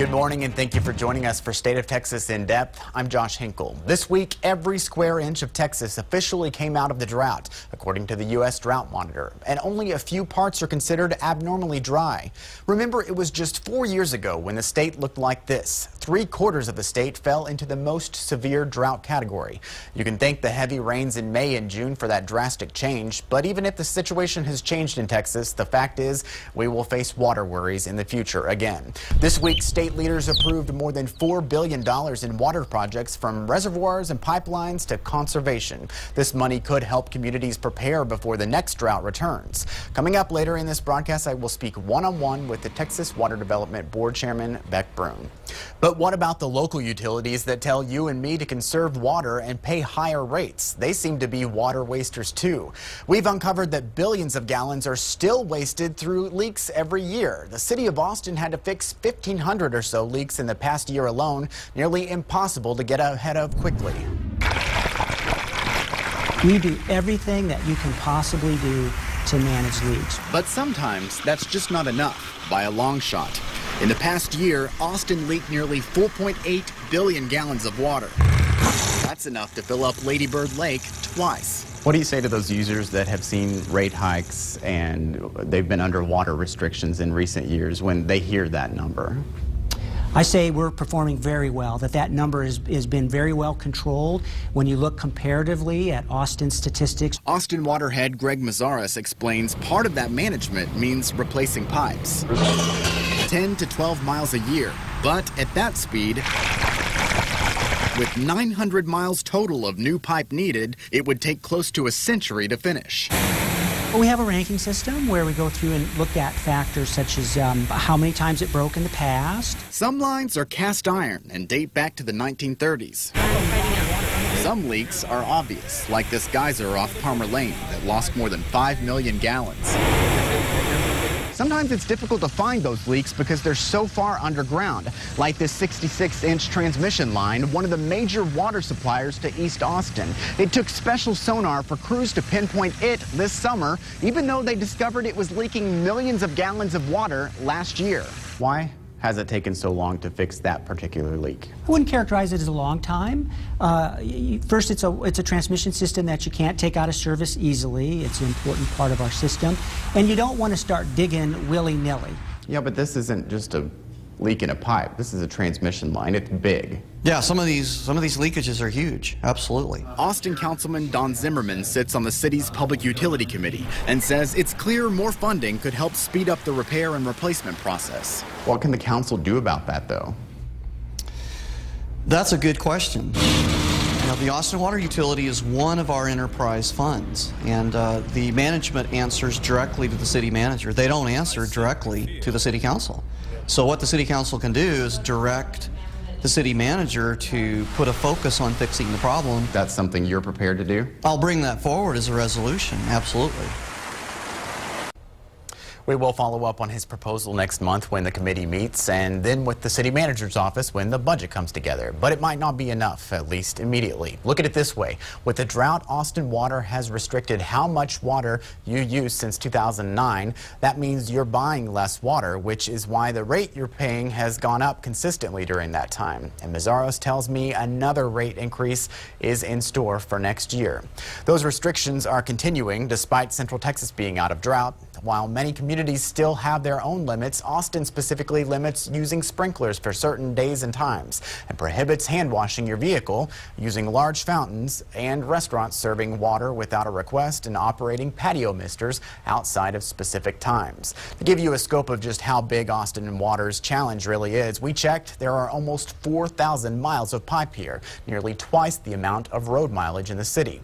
Good morning and thank you for joining us for State of Texas In Depth. I'm Josh Hinkle. This week, every square inch of Texas officially came out of the drought, according to the U.S. Drought Monitor, and only a few parts are considered abnormally dry. Remember, it was just 4 years ago when the state looked like this. 3/4 of the state fell into the most severe drought category. You can thank the heavy rains in May and June for that drastic change, but even if the situation has changed in Texas, the fact is we will face water worries in the future again. This week, state leaders approved more than $4 billion in water projects, from reservoirs and pipelines to conservation. This money could help communities prepare before the next drought returns. Coming up later in this broadcast, I will speak one-on-one with the Texas Water Development Board Chairman, Beck Broom. But what about the local utilities that tell you and me to conserve water and pay higher rates? They seem to be water wasters too. We've uncovered that billions of gallons are still wasted through leaks every year. The city of Austin had to fix 1,500 or so leaks in the past year alone, nearly impossible to get ahead of quickly. We do everything that you can possibly do to manage leaks. But sometimes that's just not enough, by a long shot. In the past year, Austin leaked nearly 4.8 billion gallons of water. That's enough to fill up Lady Bird Lake twice. What do you say to those users that have seen rate hikes and they've been under water restrictions in recent years when they hear that number? I say we're performing very well, that number has been very well controlled when you look comparatively at Austin statistics. Austin Water Head Greg Mazzaris explains part of that management means replacing pipes. 10 to 12 miles a year, but at that speed, with 900 miles total of new pipe needed, it would take close to a century to finish. We have a ranking system where we go through and look at factors such as how many times it broke in the past. Some lines are cast iron and date back to the 1930s. Some leaks are obvious, like this geyser off Palmer Lane that lost more than 5 million gallons. Sometimes it's difficult to find those leaks because they're so far underground, like this 66-inch transmission line, one of the major water suppliers to East Austin. It took special sonar for crews to pinpoint it this summer, even though they discovered it was leaking millions of gallons of water last year. Why has it taken so long to fix that particular leak? I wouldn't characterize it as a long time. First, it's a transmission system that you can't take out of service easily. It's an important part of our system. And you don't want to start digging willy-nilly. Yeah, but this isn't just a leak in a pipe. This is a transmission line. It's big. Yeah, some of these leakages are huge. Absolutely. Austin Councilman Don Zimmerman sits on the city's Public Utility Committee and says it's clear more funding could help speed up the repair and replacement process. What can the council do about that, though? That's a good question. Now, the Austin Water Utility is one of our enterprise funds, and the management answers directly to the city manager. They don't answer directly to the city council. So what the city council can do is direct the city manager to put a focus on fixing the problem. That's something you're prepared to do? I'll bring that forward as a resolution, absolutely. We will follow up on his proposal next month when the committee meets, and then with the city manager's office when the budget comes together. But it might not be enough, at least immediately. Look at it this way. With the drought, Austin Water has restricted how much water you use since 2009. That means you're buying less water, which is why the rate you're paying has gone up consistently during that time. And Mazzaros tells me another rate increase is in store for next year. Those restrictions are continuing despite Central Texas being out of drought. While many communities still have their own limits, Austin specifically limits using sprinklers for certain days and times and prohibits hand washing your vehicle, using large fountains, and restaurants serving water without a request and operating patio misters outside of specific times. To give you a scope of just how big Austin Water's challenge really is, we checked. There are almost 4,000 miles of pipe here, nearly twice the amount of road mileage in the city.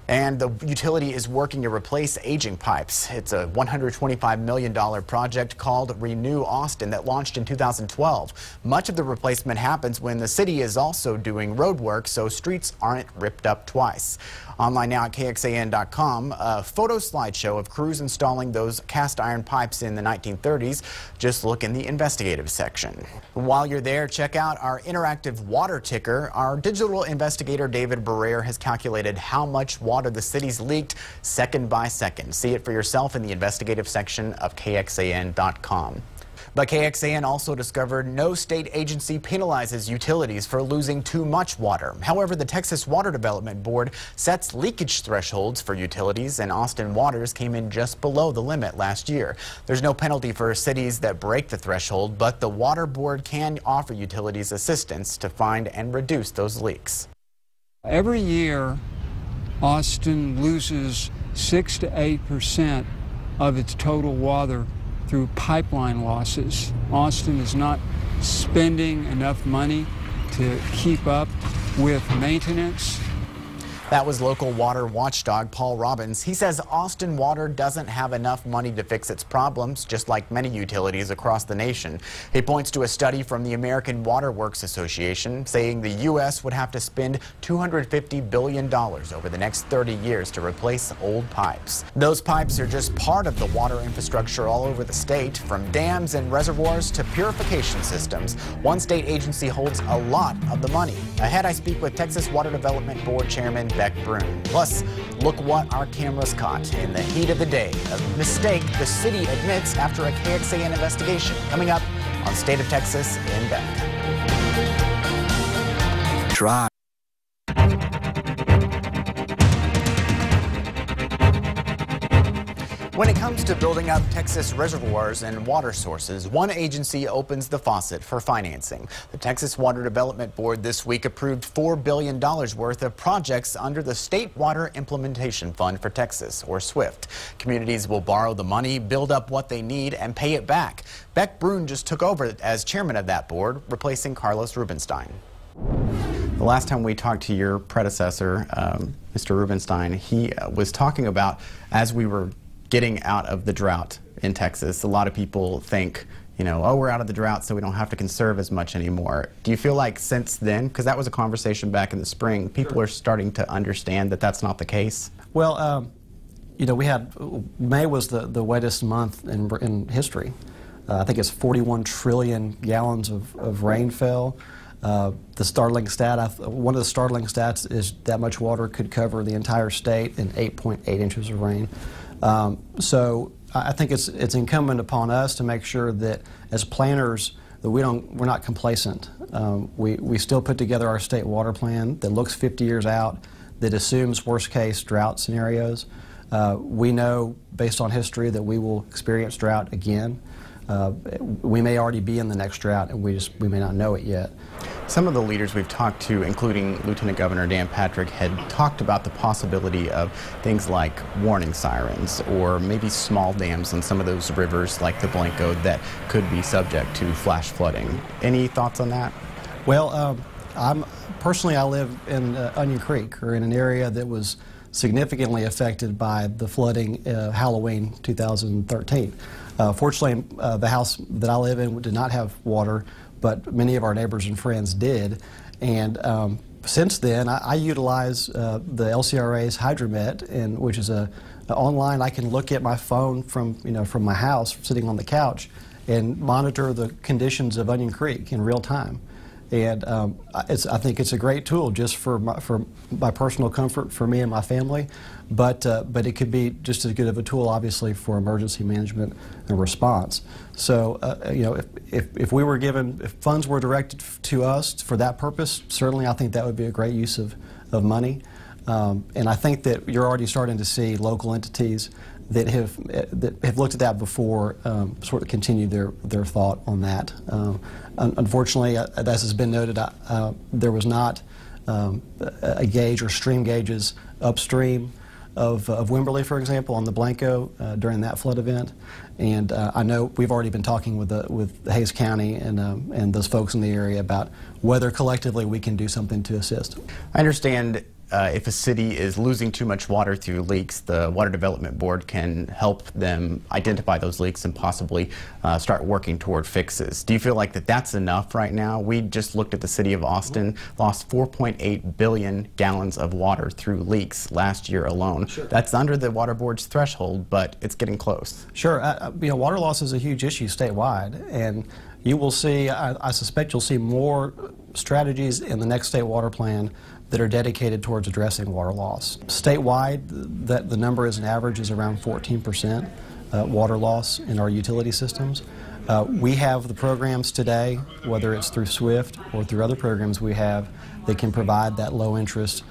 And the utility is working to replace aging pipes. It's a $125 million project called Renew Austin that launched in 2012. Much of the replacement happens when the city is also doing road work, so streets aren't ripped up twice. Online now at KXAN.com, a photo slideshow of crews installing those cast iron pipes in the 1930s. Just look in the investigative section. While you're there, check out our interactive water ticker. Our digital investigator David Barrere has calculated how much water the city's leaked second by second. See it for yourself in the investigative section of KXAN.com. But KXAN also discovered no state agency penalizes utilities for losing too much water. However, the Texas Water Development Board sets leakage thresholds for utilities, and Austin Waters came in just below the limit last year. There's no penalty for cities that break the threshold, but the Water Board can offer utilities assistance to find and reduce those leaks. Every year, Austin loses 6 to 8% of its total water through pipeline losses. Austin is not spending enough money to keep up with maintenance. That was local water watchdog Paul Robbins. He says Austin Water doesn't have enough money to fix its problems, just like many utilities across the nation. He points to a study from the American Water Works Association saying the U.S. would have to spend $250 billion over the next 30 years to replace old pipes. Those pipes are just part of the water infrastructure all over the state, from dams and reservoirs to purification systems. One state agency holds a lot of the money. Ahead, I speak with Texas Water Development Board Chairman Beck Brune. Plus, look what our cameras caught in the heat of the day. A mistake the city admits after a KXAN investigation. Coming up on State of Texas in Beck. Try. When it comes to building up Texas reservoirs and water sources, one agency opens the faucet for financing. The Texas Water Development Board this week approved $4 billion worth of projects under the State Water Implementation Fund for Texas, or SWIFT. Communities will borrow the money, build up what they need, and pay it back. Beck Brune just took over as chairman of that board, replacing Carlos Rubenstein. The last time we talked to your predecessor, Mr. Rubenstein, he was talking about, as we were getting out of the drought in Texas, a lot of people think, you know, oh, we're out of the drought, so we don't have to conserve as much anymore. Do you feel like since then, because that was a conversation back in the spring, people are starting to understand that that's not the case? Well, you know, we had, May was the wettest month in history. I think it's 41 trillion gallons of rain fell. The startling stat, one of the startling stats is that much water could cover the entire state in 8.8 inches of rain. So I think it's incumbent upon us to make sure that as planners that we're not complacent. We still put together our state water plan that looks 50 years out, that assumes worst case drought scenarios. We know based on history that we will experience drought again. We may already be in the next drought and we may not know it yet. Some of the leaders we've talked to, including Lieutenant Governor Dan Patrick, had talked about the possibility of things like warning sirens or maybe small dams on some of those rivers like the Blanco that could be subject to flash flooding. Any thoughts on that? Well, personally I live in Onion Creek, or in an area that was significantly affected by the flooding Halloween 2013. Fortunately, the house that I live in did not have water, but many of our neighbors and friends did. And since then, I utilize the LCRA's Hydromet, which is online. I can look at my phone from my house, sitting on the couch, and monitor the conditions of Onion Creek in real time. And I think it's a great tool just for my personal comfort for me and my family, but it could be just as good of a tool, obviously, for emergency management and response. So, if we were given, if funds were directed to us for that purpose, certainly I think that would be a great use of money. And I think that you're already starting to see local entities that have looked at that before sort of continue their thought on that. Unfortunately, as has been noted, there was not a gauge or stream gauges upstream of Wimberley, for example, on the Blanco during that flood event. And I know we've already been talking with Hays County and those folks in the area about whether collectively we can do something to assist. I understand if a city is losing too much water through leaks, the Water Development Board can help them identify those leaks and possibly start working toward fixes. Do you feel like that's enough right now? We just looked at the city of Austin, lost 4.8 billion gallons of water through leaks last year alone. Sure. That's under the Water Board's threshold, but it's getting close. Sure. Water loss is a huge issue statewide, and you will see, I suspect you'll see more strategies in the next state water plan that are dedicated towards addressing water loss. Statewide, the number as an average is around 14% water loss in our utility systems. We have the programs today, whether it's through SWIFT or through other programs we have, that can provide that low interest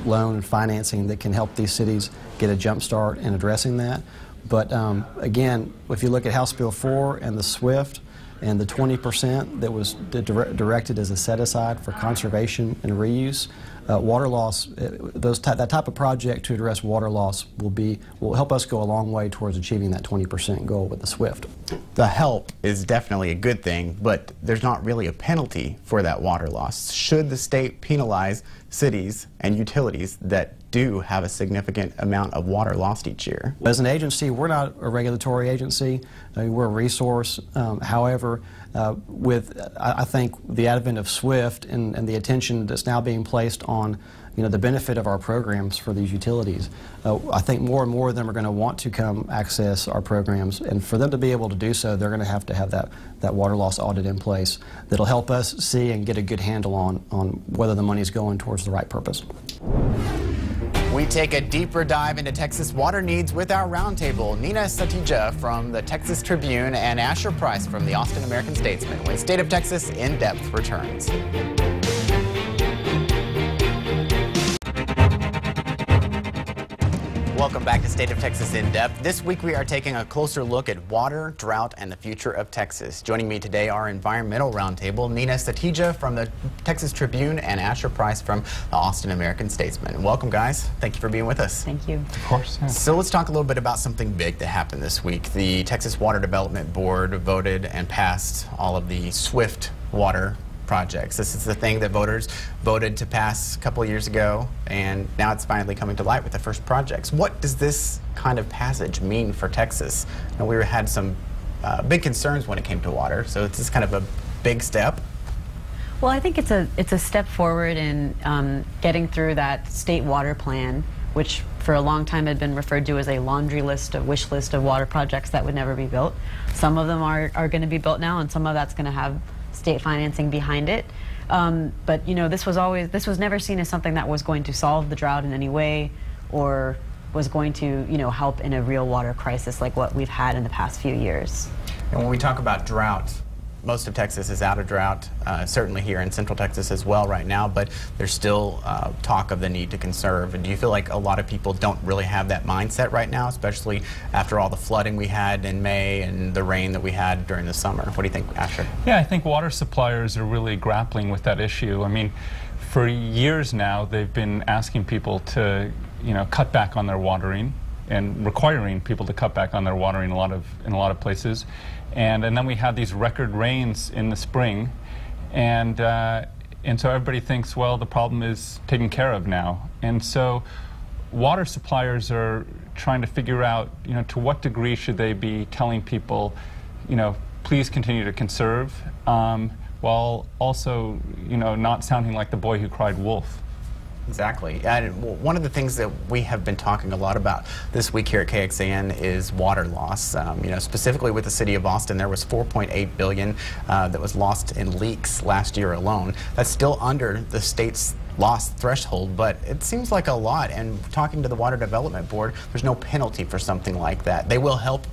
loan and financing that can help these cities get a jump start in addressing that. But again, if you look at House Bill 4 and the SWIFT and the 20% that was directed as a set-aside for conservation and reuse, water loss, that type of project to address water loss will help us go a long way towards achieving that 20% goal with the SWIFT. The help is definitely a good thing, but there's not really a penalty for that water loss. Should the state penalize cities and utilities that do have a significant amount of water lost each year? As an agency, we're not a regulatory agency. We're a resource. However, I think the advent of SWIFT and the attention that's now being placed on the benefit of our programs for these utilities, I think more and more of them are going to want to come access our programs, and for them to be able to do so, they're going to have that water loss audit in place that'll help us see and get a good handle on whether the money is going towards the right purpose. We take a deeper dive into Texas water needs with our roundtable. Nina Satija from the Texas Tribune and Asher Price from the Austin American-Statesman when State of Texas In Depth returns. Welcome back to State of Texas In Depth. This week we are taking a closer look at water, drought, and the future of Texas. Joining me today are environmental roundtable Nina Satija from the Texas Tribune and Asher Price from the Austin American-Statesman. Welcome, guys. Thank you for being with us. Thank you. Of course. Yeah. So let's talk a little bit about something big that happened this week. The Texas Water Development Board voted and passed all of the SWIFT water projects. This is the thing that voters voted to pass a couple of years ago, and now it's finally coming to light with the first projects. What does this kind of passage mean for Texas? And we had some big concerns when it came to water, so it's just kind of a big step. Well, I think it's a step forward in getting through that state water plan, which for a long time had been referred to as a laundry list, a wish list of water projects that would never be built. Some of them are going to be built now, and some of that's going to have state financing behind it. But this was never seen as something that was going to solve the drought in any way, or was going to help in a real water crisis like what we've had in the past few years. And when we talk about drought, most of Texas is out of drought, certainly here in Central Texas as well right now, but there's still talk of the need to conserve. And do you feel like a lot of people don't really have that mindset right now, especially after all the flooding we had in May and the rain that we had during the summer? What do you think, Asher? Yeah, I think water suppliers are really grappling with that issue. I mean, for years now, they've been asking people to, cut back on their watering and requiring people to cut back on their watering in a lot of places. And then we had these record rains in the spring, and so everybody thinks, well, the problem is taken care of now. And so water suppliers are trying to figure out, to what degree should they be telling people, please continue to conserve, while also, not sounding like the boy who cried wolf. Exactly. And one of the things that we have been talking a lot about this week here at KXAN is water loss. Specifically with the city of Austin, there was $4.8 billion that was lost in leaks last year alone. That's still under the state's loss threshold, but it seems like a lot. And talking to the Water Development Board, there's no penalty for something like that. They will help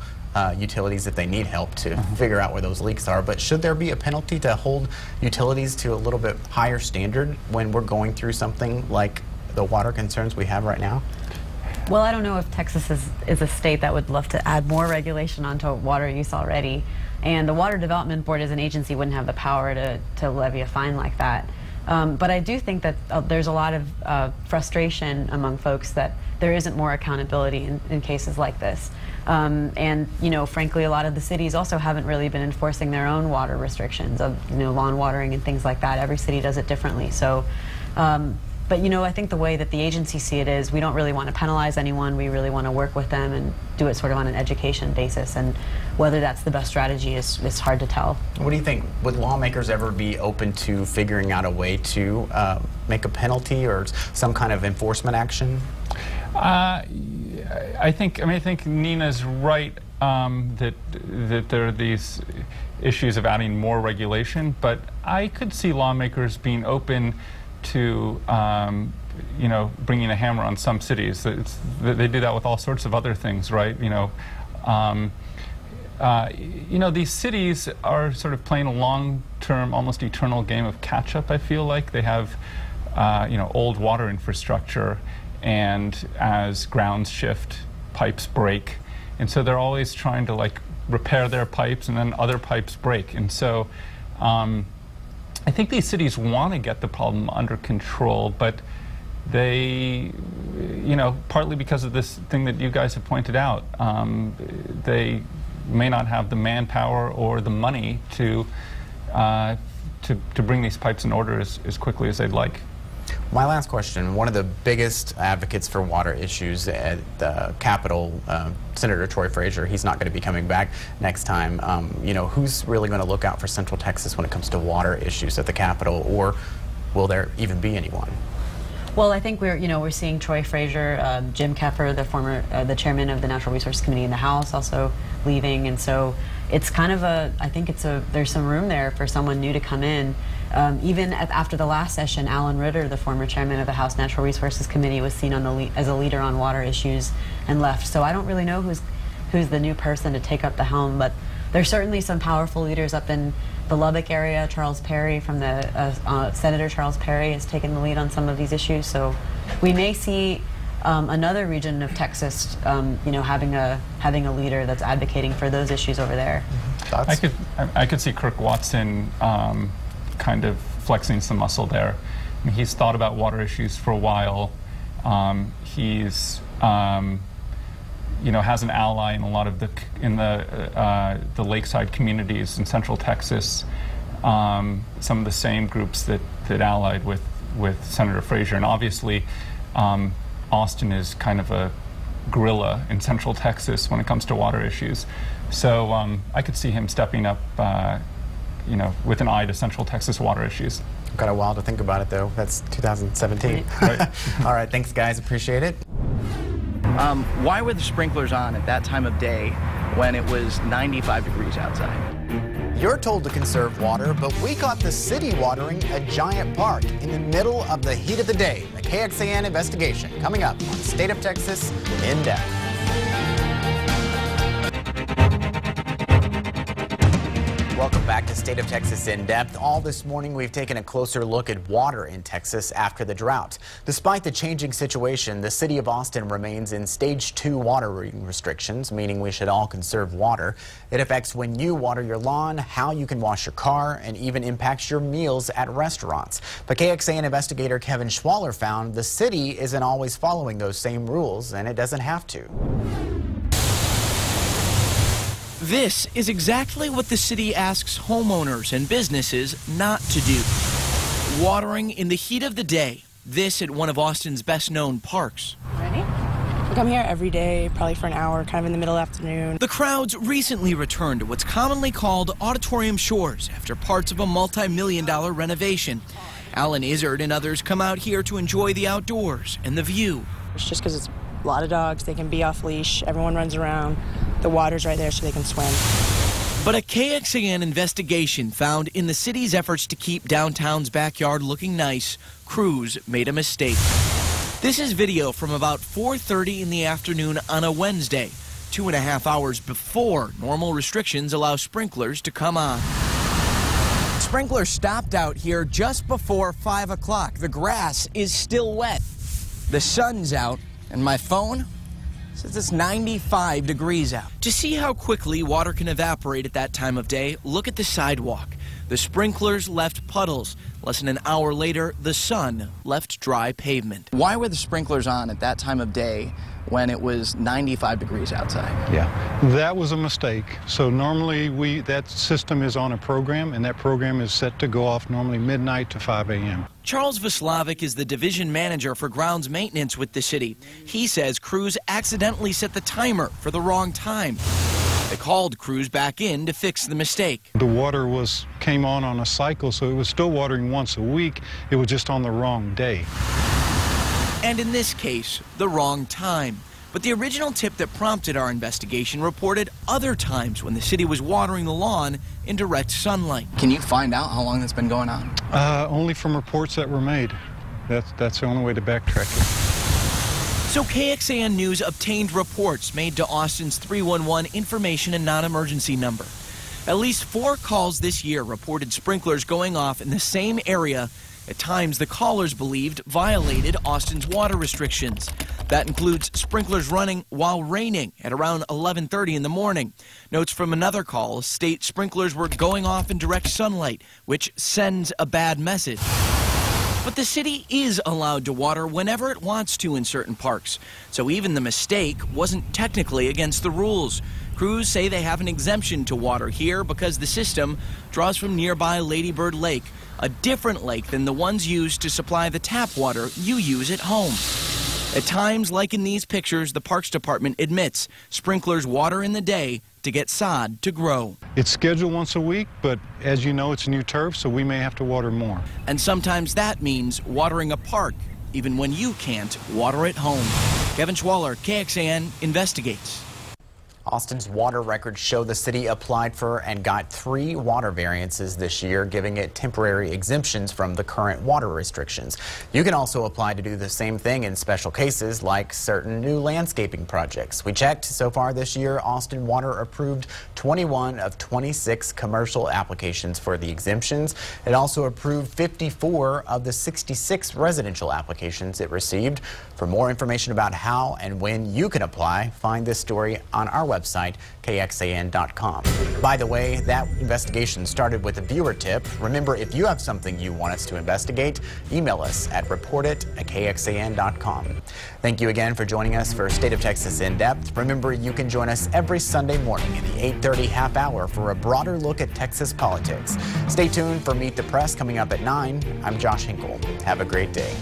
utilities if they need help to figure out where those leaks are, but should there be a penalty to hold utilities to a little bit higher standard when we're going through something like the water concerns we have right now? Well, I don't know if Texas is a state that would love to add more regulation onto water use already, and the Water Development Board as an agency wouldn't have the power to levy a fine like that. But I do think that there's a lot of frustration among folks that there isn't more accountability in cases like this. And frankly, a lot of the cities also haven't really been enforcing their own water restrictions of lawn watering and things like that. Every city does it differently. So, but I think the way that the agency see it is we don't really want to penalize anyone. We really want to work with them and do it sort of on an education basis. And whether that's the best strategy is hard to tell. What do you think? Would lawmakers ever be open to figuring out a way to make a penalty or some kind of enforcement action? I think Nina's right that there are these issues of adding more regulation, but I could see lawmakers being open to bringing a hammer on some cities. They do that with all sorts of other things, right? you know, these cities are sort of playing a long-term, almost eternal game of catch-up, I feel like. They have, you know, old water infrastructure, and as grounds shift, pipes break. And so they're always trying to, like, repair their pipes, and then other pipes break. And so I think these cities want to get the problem under control, but they, you know, partly because of this thing that you guys have pointed out, they may not have the manpower or the money to bring these pipes in order as quickly as they'd like. My last question, one of the biggest advocates for water issues at the Capitol, Senator Troy Frazier, he's not going to be coming back next time. You know, who's really going to look out for Central Texas when it comes to water issues at the Capitol, or will there even be anyone? Well, I think we're seeing Troy Frazier, Jim Keffer, the chairman of the Natural Resources Committee in the House, also leaving, and so it's kind of there's some room there for someone new to come in. Even after the last session, Alan Ritter, the former chairman of the House Natural Resources Committee, was seen as a leader on water issues and left. So I don't really know who's the new person to take up the helm, but there's certainly some powerful leaders up in the Lubbock area. Charles Perry from the Senator Charles Perry has taken the lead on some of these issues. So we may see another region of Texas, you know, having a leader that's advocating for those issues over there. Thoughts? I could see Kirk Watson kind of flexing some muscle there. I mean, he's thought about water issues for a while. He's you know, has an ally in a lot of the lakeside communities in Central Texas. Some of the same groups that allied with Senator Frazier, and obviously Austin is kind of a guerrilla in Central Texas when it comes to water issues. So I could see him stepping up, you know, with an eye to Central Texas water issues. Got a while to think about it, though. That's 2017. Right. All right, thanks, guys. Appreciate it. Why were the sprinklers on at that time of day when it was 95 degrees outside? You're told to conserve water, but we caught the city watering a giant park in the middle of the heat of the day. The KXAN investigation coming up on State of Texas in depth. Welcome back to State of Texas in Depth. All this morning, we've taken a closer look at water in Texas after the drought. Despite the changing situation, the city of Austin remains in stage 2 watering restrictions, meaning we should all conserve water. It affects when you water your lawn, how you can wash your car, and even impacts your meals at restaurants. But KXAN investigator Kevin Schwaller found the city isn't always following those same rules, and it doesn't have to. This is exactly what the city asks homeowners and businesses not to do. Watering in the heat of the day. This at one of Austin's best-known parks. Ready? We come here every day, probably for an hour, kind of in the middle of the afternoon. The crowds recently returned to what's commonly called Auditorium Shores after parts of a multi-million-dollar renovation. Alan Izzard and others come out here to enjoy the outdoors and the view. It's just because it's a lot of dogs, they can be off leash, everyone runs around. The water's right there so they can swim. But a KXAN investigation found in the city's efforts to keep downtown's backyard looking nice, crews made a mistake. This is video from about 4:30 in the afternoon on a Wednesday, 2.5 hours before normal restrictions allow sprinklers to come on. Sprinklers stopped out here just before 5 o'clock. The grass is still wet. The sun's out, and my phone says it's 95 degrees out. To see how quickly water can evaporate at that time of day, look at the sidewalk. The sprinklers left puddles. Less than an hour later, the sun left dry pavement. Why were the sprinklers on at that time of day when it was 95 degrees outside? Yeah, that was a mistake. So normally that system is on a program, and that program is set to go off normally midnight to 5 a.m. Charles Vaslavic is the division manager for grounds maintenance with the city. He says crews accidentally set the timer for the wrong time. They called crews back in to fix the mistake. The water came on a cycle, so it was still watering once a week. It was just on the wrong day. And in this case, the wrong time. But the original tip that prompted our investigation reported other times when the city was watering the lawn in direct sunlight. Can you find out how long that's been going on? Only from reports that were made. That's the only way to backtrack it. So KXAN News obtained reports made to Austin's 311 information and non-emergency number. At least 4 calls this year reported sprinklers going off in the same area. At times, the callers believed violated Austin's water restrictions. That includes sprinklers running while raining at around 11:30 in the morning. Notes from another call state sprinklers were going off in direct sunlight, which sends a bad message. But the city is allowed to water whenever it wants to in certain parks, so even the mistake wasn't technically against the rules. Crews say they have an exemption to water here because the system draws from nearby Lady Bird Lake, a different lake than the ones used to supply the tap water you use at home. At times, like in these pictures, the Parks Department admits sprinklers water in the day to get sod to grow. It's scheduled once a week, but as you know, it's new turf, so we may have to water more. And sometimes that means watering a park, even when you can't water at home. Kevin Schwaller, KXAN, investigates. Austin's water records show the city applied for and got 3 water variances this year, giving it temporary exemptions from the current water restrictions. You can also apply to do the same thing in special cases like certain new landscaping projects. We checked so far this year, Austin Water approved 21 of 26 commercial applications for the exemptions. It also approved 54 of the 66 residential applications it received. For more information about how and when you can apply, find this story on our website, kxan.com. By the way, that investigation started with a viewer tip. Remember, if you have something you want us to investigate, email us at reportit@kxan.com. Thank you again for joining us for State of Texas In Depth. Remember, you can join us every Sunday morning in the 8:30 half hour for a broader look at Texas politics. Stay tuned for Meet the Press coming up at 9. I'm Josh Hinkle. Have a great day.